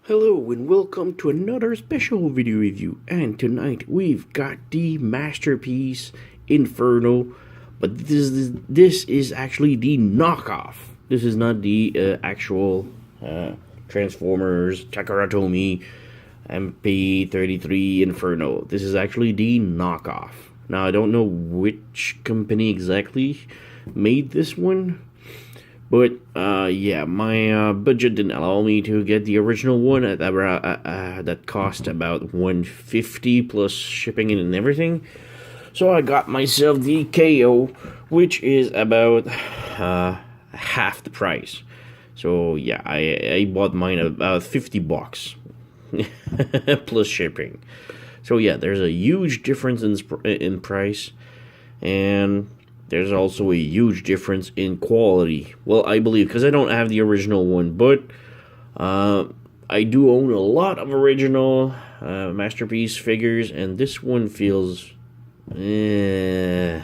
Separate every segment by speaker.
Speaker 1: Hello and welcome to another special video review, and tonight we've got the masterpiece Inferno, but this is actually the knockoff. This is not the actual Transformers Takaratomi MP33 Inferno. This is actually the knockoff. Now I don't know which company exactly made this one, but yeah, my budget didn't allow me to get the original one that cost about $150 plus shipping and everything. So I got myself the KO, which is about half the price. So yeah, I bought mine at about $50 plus shipping. So yeah, there's a huge difference in price, and there's also a huge difference in quality. Well, I believe, because I don't have the original one, but I do own a lot of original Masterpiece figures, and this one feels, yeah.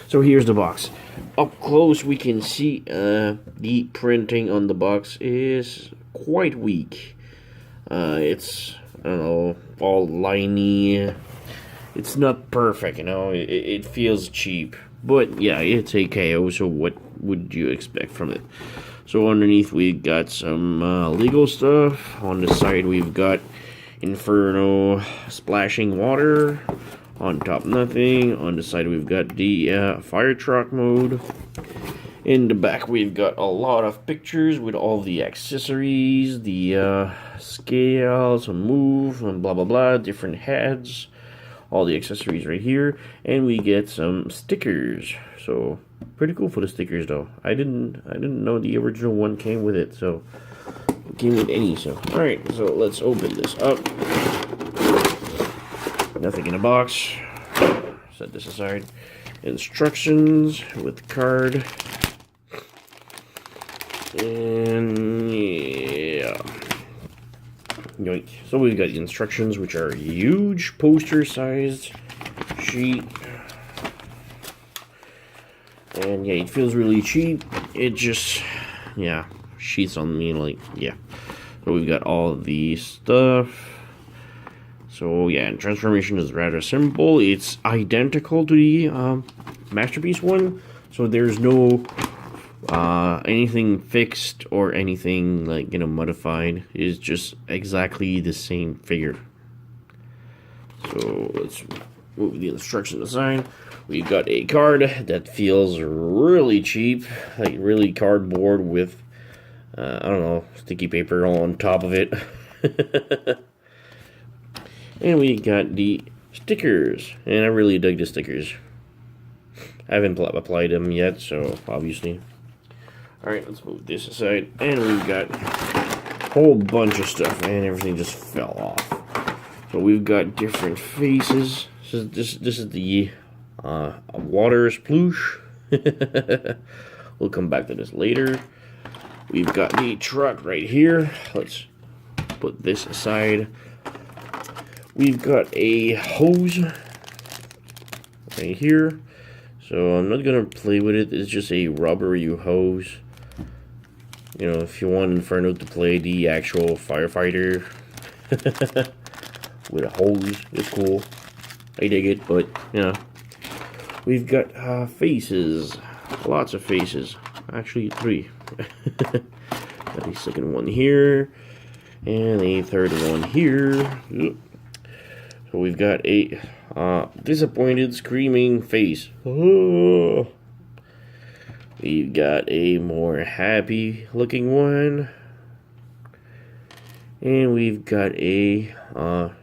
Speaker 1: So here's the box. Up close, we can see the printing on the box is quite weak. It's, I don't know, all liney. It's not perfect, you know, it feels cheap. But yeah, it's a KO, so what would you expect from it? So underneath we've got some legal stuff. On the side we've got Inferno splashing water. On top nothing. On the side we've got the fire truck mode. In the back we've got a lot of pictures with all the accessories, the scale, some move, and blah blah blah, different heads. All the accessories right here, and we get some stickers. So pretty cool for the stickers, though. I didn't know the original one came with it, so it came with any. So all right, so let's open this up. Nothing in the box. Set this aside. Instructions with the card, and yeah. Yoink. So we've got the instructions, which are a huge poster-sized sheet. And yeah, it feels really cheap. It just, yeah, sheets on me, like, yeah. So we've got all of the stuff. So yeah, and transformation is rather simple. It's identical to the Masterpiece one. So there's no anything fixed or anything, like, you know, modified. It's just exactly the same figure. So let's move the instructions aside. We've got a card that feels really cheap, like really cardboard with I don't know, sticky paper on top of it. And we got the stickers, and I really dug the stickers. I haven't applied them yet, so obviously. Alright, let's move this aside, and we've got a whole bunch of stuff, and everything just fell off. So we've got different faces. This is the water sploosh. We'll come back to this later. We've got the truck right here. Let's put this aside. We've got a hose right here. So I'm not gonna play with it. It's just a rubbery hose. You know, if you want Inferno to play the actual firefighter with a hose, it's cool. I dig it, but you know, we've got faces, lots of faces. Actually, 3. Got a second one here, and a third one here. So we've got a disappointed, screaming face. Oh. We've got a more happy looking one. And we've got a, you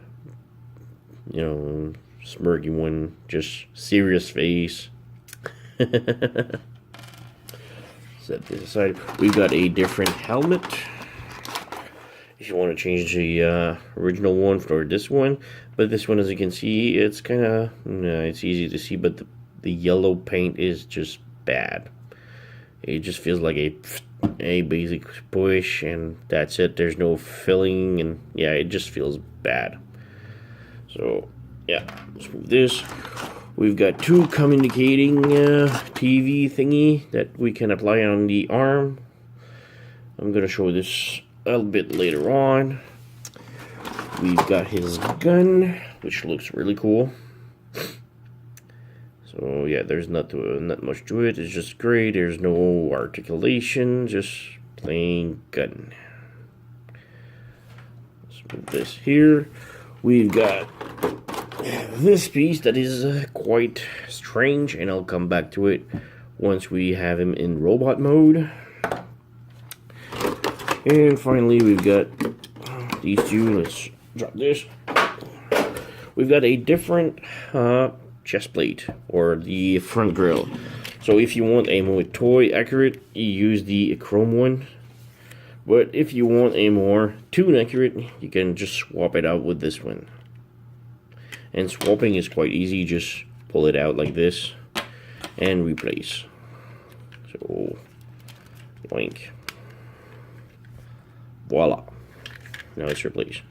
Speaker 1: know, smirky one, just serious face. Set this aside. We've got a different helmet. If you want to change the original one for this one. But this one, as you can see, it's kind of, it's easy to see, but the yellow paint is just bad. It just feels like a basic push, and that's it. There's no filling, and yeah, it just feels bad. So yeah, let's move this. We've got 2 communicating TV thingy that we can apply on the arm. I'm gonna show this a little bit later on, we've got his gun, which looks really cool. So yeah, there's not much to it. It's just gray. There's no articulation, just plain gun. Let's move this here. We've got this piece that is quite strange, and I'll come back to it once we have him in robot mode. And finally, we've got these two. Let's drop this. We've got a different chest plate, or the front grille. So if you want a more toy accurate, you use the chrome one. But if you want a more toon accurate, you can just swap it out with this one. And swapping is quite easy. Just pull it out like this and replace. So, boink. Voila. Now it's replaced.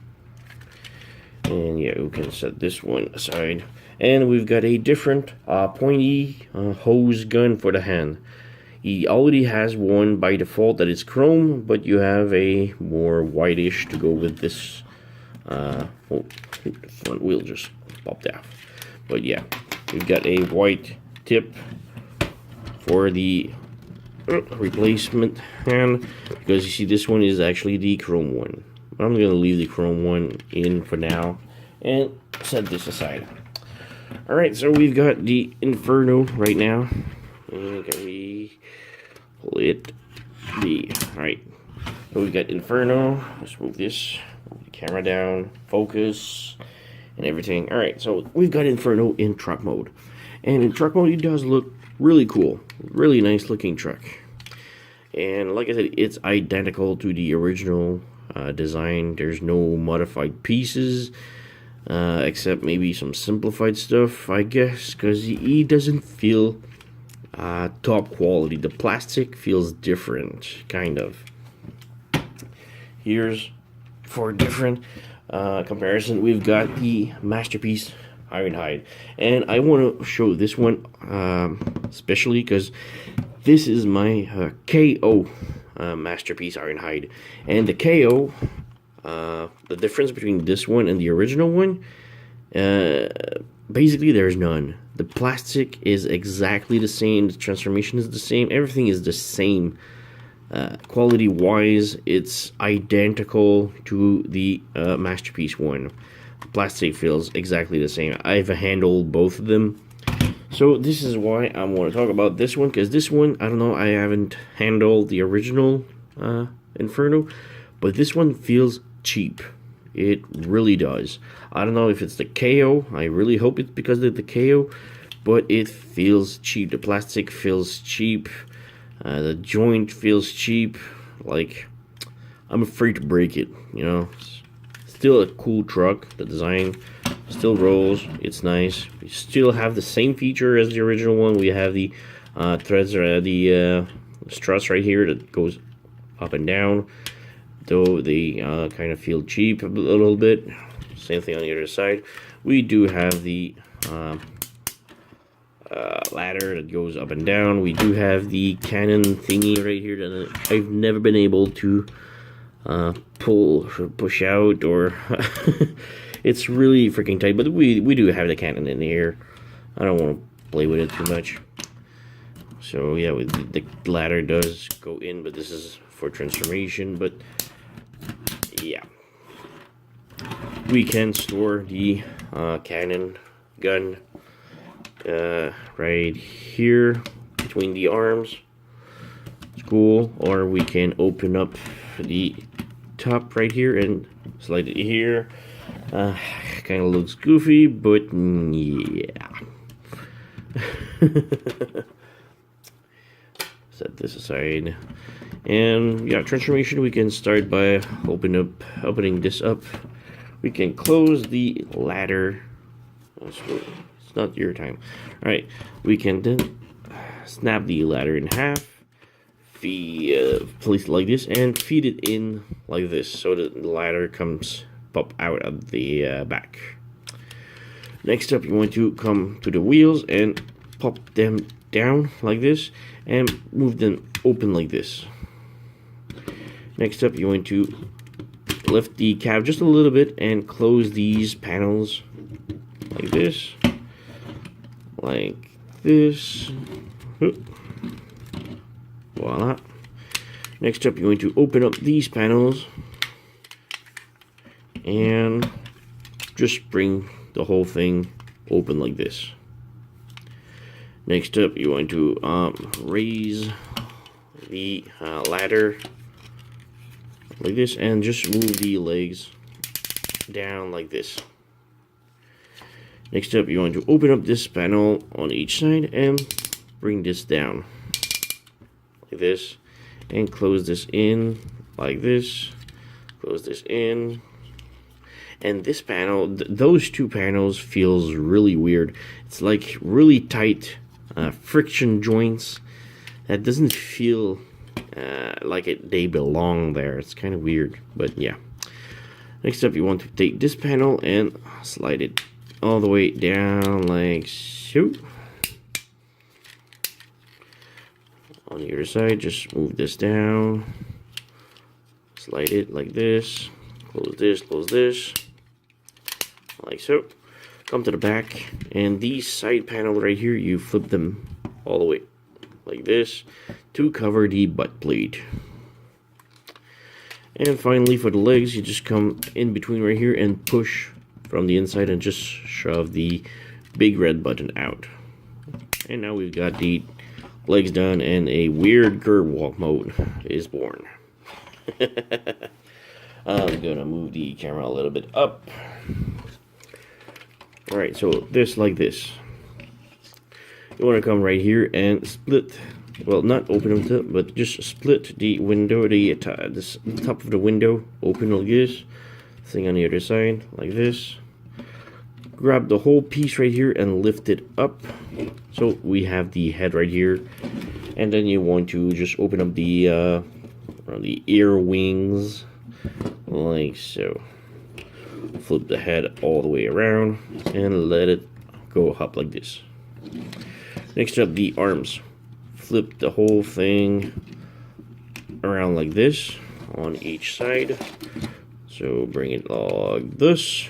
Speaker 1: And yeah, we can set this one aside. And we've got a different pointy hose gun for the hand. He already has one by default that is chrome, but you have a more whitish to go with this. Oh, the front wheel just popped off. But yeah, we've got a white tip for the replacement hand, because you see this one is actually the chrome one. I'm going to leave the chrome one in for now and set this aside. Alright, so we've got the Inferno right now. And can we pull it? Alright, so we've got Inferno. Let's move this, move the camera down, focus, and everything. Alright, so we've got Inferno in truck mode. And in truck mode, it does look really cool. Really nice looking truck. And like I said, it's identical to the original design. There's no modified pieces, except maybe some simplified stuff, I guess, because he doesn't feel top quality. The plastic feels different, kind of. Here's for a different comparison. We've got the Masterpiece Ironhide, and I want to show this one especially because this is my KO Masterpiece Ironhide, and the KO, the difference between this one and the original one, basically there's none. The plastic is exactly the same, the transformation is the same, everything is the same. Quality wise, it's identical to the Masterpiece one. The plastic feels exactly the same. I've handled both of them, so this is why I want to talk about this one, because this one, I don't know, I haven't handled the original Inferno, but this one feels cheap. It really does. I don't know if it's the KO. I really hope it's because of the KO, but it feels cheap. The plastic feels cheap. The joint feels cheap. Like, I'm afraid to break it, you know. Still a cool truck. The design still rolls. It's nice. We still have the same feature as the original one. We have the threads, or the struts right here that goes up and down. Though they kind of feel cheap a little bit. Same thing on the other side. We do have the ladder that goes up and down. We do have the cannon thingy right here that I've never been able to pull or push out, or it's really freaking tight, but we do have the cannon in here. I don't want to play with it too much. So yeah, the ladder does go in, but this is for transformation. But yeah, we can store the cannon gun right here between the arms. It's cool. Or we can open up the top right here and slide it here. Kind of looks goofy, but yeah. Set this aside. And yeah, transformation, we can start by opening this up. We can close the ladder. It's not your time. Alright, we can then snap the ladder in half, place it like this, and feed it in like this, so that the ladder pop out of the back. Next up, you want to come to the wheels and pop them down like this, and move them open like this. Next up, you want to lift the cab just a little bit and close these panels like this, like this. Voila. Next up, you're going to open up these panels and just bring the whole thing open like this. Next up, you're going to raise the ladder like this and just move the legs down like this. Next up, you're going to open up this panel on each side and bring this down like this, and close this in like this, close this in. And this panel, those two panels feels really weird. It's like really tight friction joints that doesn't feel like they belong there. It's kind of weird, but yeah. Next up, you want to take this panel and slide it all the way down like so. On the other side, just move this down, slide it like this, close this, like so. Come to the back, and these side panels right here, you flip them all the way like this to cover the butt plate. And finally, for the legs, you just come in between right here and push from the inside and just shove the big red button out. And now we've got the legs done, and a weird curb walk mode is born. I'm gonna move the camera a little bit up. Alright, so this like this. You want to come right here and split, well, not open them up, but just split the window, the top of the window, open like this, thing on the other side, like this. Grab the whole piece right here and lift it up. So we have the head right here. And then you want to just open up the ear wings, like so. Flip the head all the way around and let it go up like this. Next up, the arms. Flip the whole thing around like this on each side. So bring it like this.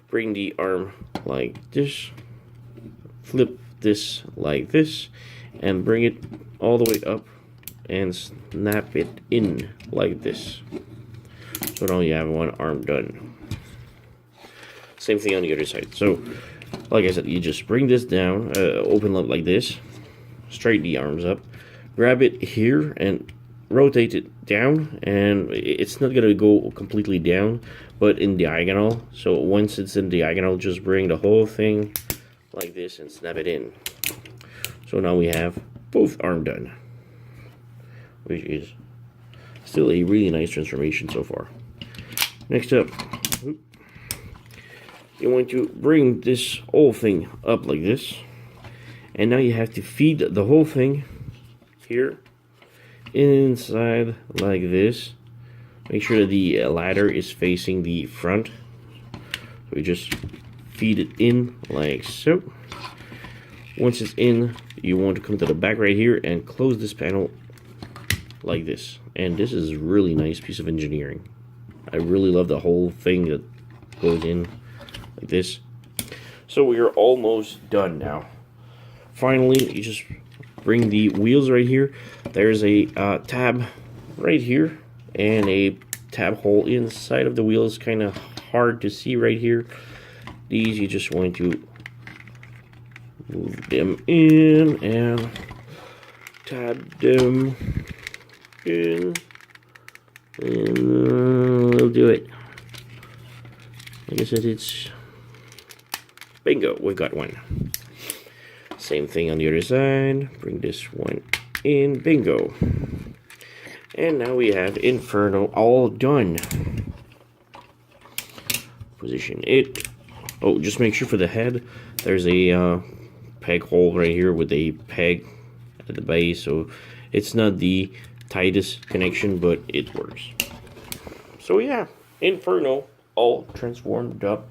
Speaker 1: Bring the arm like this. Flip this like this. And bring it all the way up and snap it in like this. So now you have one arm done. Same thing on the other side. So, like I said, you just bring this down, open up like this, straighten the arms up, grab it here and rotate it down, and it's not gonna go completely down, but in diagonal. So once it's in diagonal, just bring the whole thing like this and snap it in. So now we have both arm done, which is still a really nice transformation so far. Next up, you want to bring this whole thing up like this, and now you have to feed the whole thing here inside like this. Make sure that the ladder is facing the front. So we just feed it in like so. Once it's in, you want to come to the back right here and close this panel like this. And this is a really nice piece of engineering. I really love the whole thing that goes in like this. So we are almost done now. Finally, you just bring the wheels right here. There's a tab right here and a tab hole inside of the wheels. Kind of hard to see right here. These you just want to move them in and tab them in, and we'll do it. Like I said, it's bingo, we've got one. Same thing on the other side. Bring this one in, bingo. And now we have Inferno all done. Position it. Oh, just make sure for the head, there's a peg hole right here with a peg at the base. So it's not the tightest connection, but it works. So yeah, Inferno all transformed up,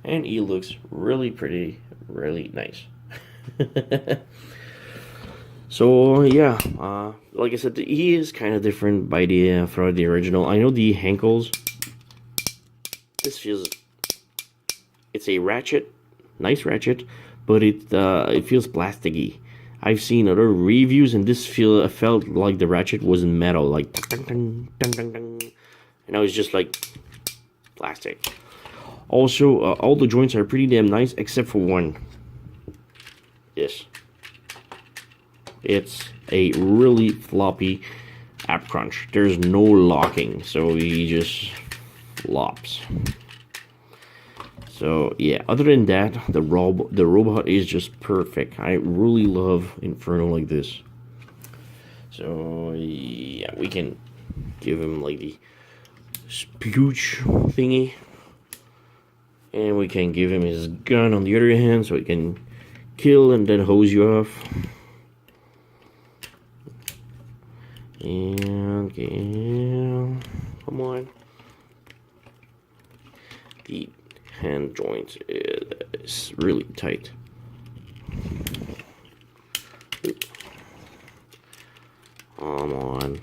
Speaker 1: and he looks really pretty, really nice. So yeah, like I said, he is kind of different by the from the original. I know the ankles. This feels, it's a ratchet, nice ratchet, but it feels plasticky. I've seen other reviews, and this felt like the ratchet was in metal, like dun, dun, dun, dun, dun, and I was just like plastic. Also, all the joints are pretty damn nice, except for one. This. It's a really floppy app crunch. There's no locking, so he just flops. So yeah, other than that, the robot is just perfect. I really love Inferno like this. So yeah, we can give him like the splooch thingy, and we can give him his gun on the other hand, so he can kill and then hose you off. And yeah, come on. The hand joint is really tight. Come on.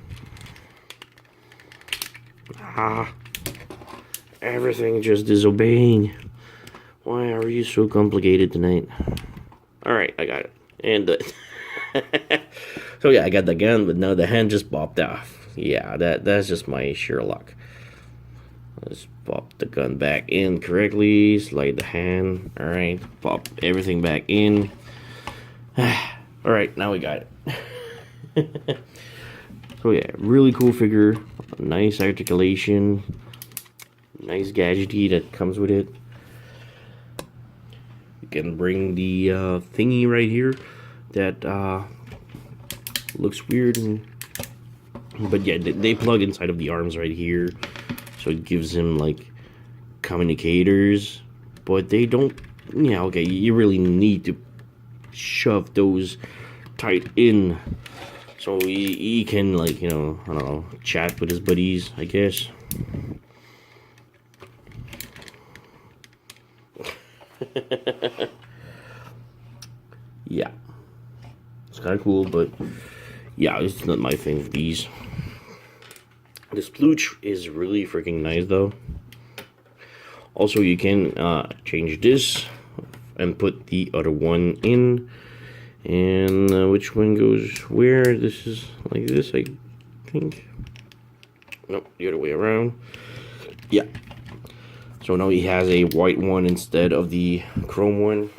Speaker 1: Everything just disobeying. Why are you so complicated tonight? Alright, I got it. And so yeah, I got the gun, but now the hand just popped off. Yeah, that's just my sheer luck. Let's pop the gun back in correctly, slide the hand. Alright, pop everything back in. Alright, now we got it. So yeah, really cool figure. Nice articulation. Nice gadgety that comes with it. You can bring the thingy right here that looks weird, but yeah, they plug inside of the arms right here, so it gives him like communicators, but they don't. Yeah, okay, you really need to shove those tight in, so he can, like, you know, I don't know, chat with his buddies, I guess. Yeah, it's kind of cool, but yeah, it's not my thing with these. This splooch is really freaking nice, though. Also, you can change this and put the other one in, and which one goes where? This is like this, I think. Nope, the other way around. Yeah. So now he has a white one instead of the chrome one.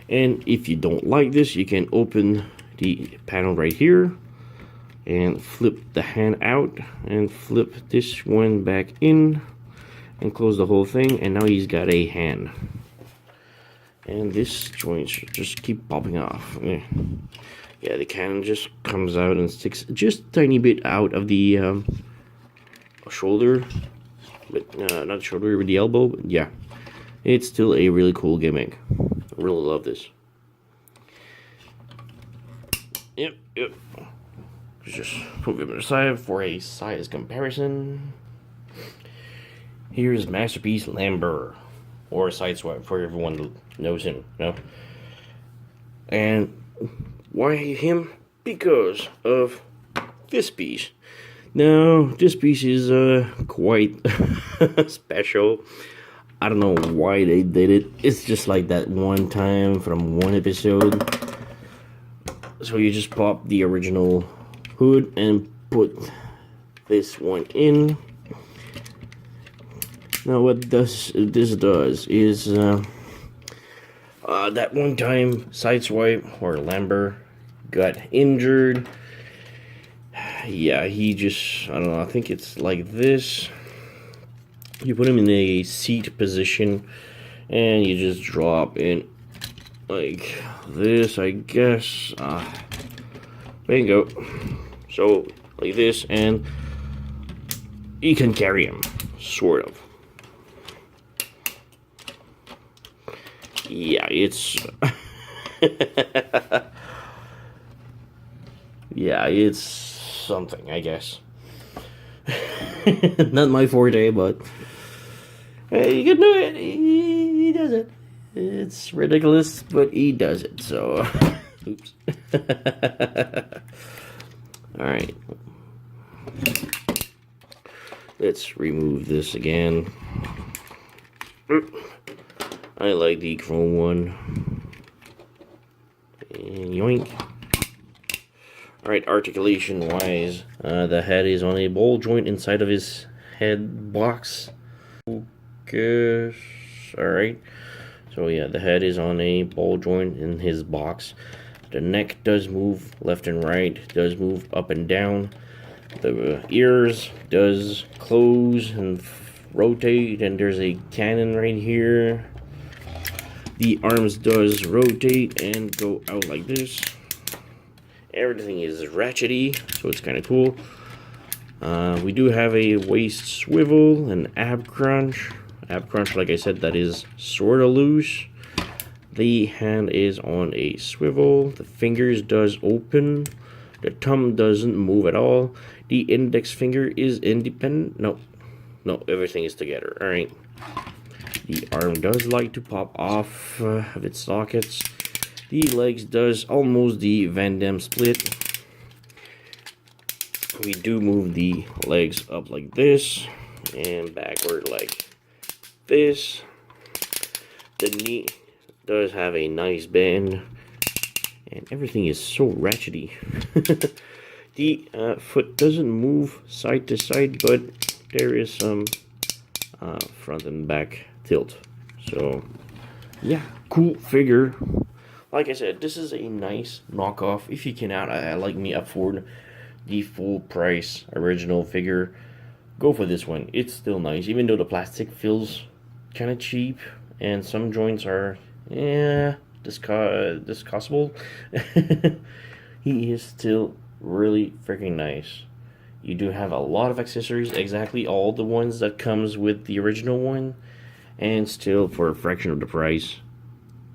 Speaker 1: And if you don't like this, you can open the panel right here and flip the hand out and flip this one back in and close the whole thing, and now he's got a hand. And this joint should just keep popping off. Yeah, the cannon just comes out and sticks just a tiny bit out of the shoulder, but not shoulder, but the elbow. But yeah, it's still a really cool gimmick. I really love this. Yep. Just put him aside for a size comparison. Here's Masterpiece Lambert, or Sideswipe for everyone who knows him, you know? And why him? Because of this piece. Now, this piece is quite special. I don't know why they did it. It's just like that one time from one episode. So you just pop the original hood and put this one in. Now what this does is that one time Sideswipe or Lambert got injured. Yeah, he just, I don't know, I think it's like this. You put him in a seat position and you just drop in like this, I guess. Bingo. So like this, and you can carry him, sort of. Yeah, it's yeah, it's something, I guess. Not my forte, but he can do it. He does it. It's ridiculous, but he does it. So Oops. Alright. Let's remove this again. I like the chrome one. And yoink. Alright, articulation wise, the head is on a ball joint inside of his head box. Focus. Alright. So yeah, the head is on a ball joint in his box. The neck does move left and right, does move up and down. The ears does close and rotate, and there's a cannon right here. The arms does rotate and go out like this. Everything is ratchety, so it's kind of cool. We do have a waist swivel, an ab crunch. Ab crunch, like I said, that is sort of loose. The hand is on a swivel. The fingers does open. The thumb doesn't move at all. The index finger is independent. No, everything is together. All right. The arm does like to pop off of its sockets. The legs does almost the Van Damme split. We do move the legs up like this and backward like this. The knee does have a nice bend, and everything is so ratchety. The foot doesn't move side to side, but there is some front and back tilt. So yeah, cool figure. Like I said, this is a nice knockoff. If you cannot, like me, afford the full price original figure, go for this one. It's still nice, even though the plastic feels kind of cheap and some joints are discussable. He is still really freaking nice. You do have a lot of accessories, exactly all the ones that comes with the original one, and still for a fraction of the price.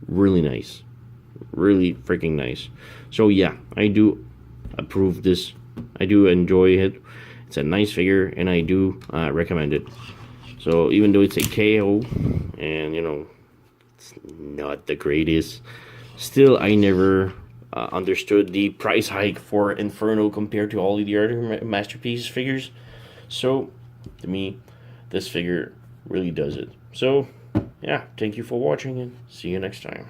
Speaker 1: Really nice. Really freaking nice. So yeah, I do approve this. I do enjoy it. It's a nice figure, and I do recommend it. So even though it's a KO, and you know, it's not the greatest, still I never understood the price hike for Inferno compared to all the other Masterpiece figures. So to me, this figure really does it. So yeah, thank you for watching, and see you next time.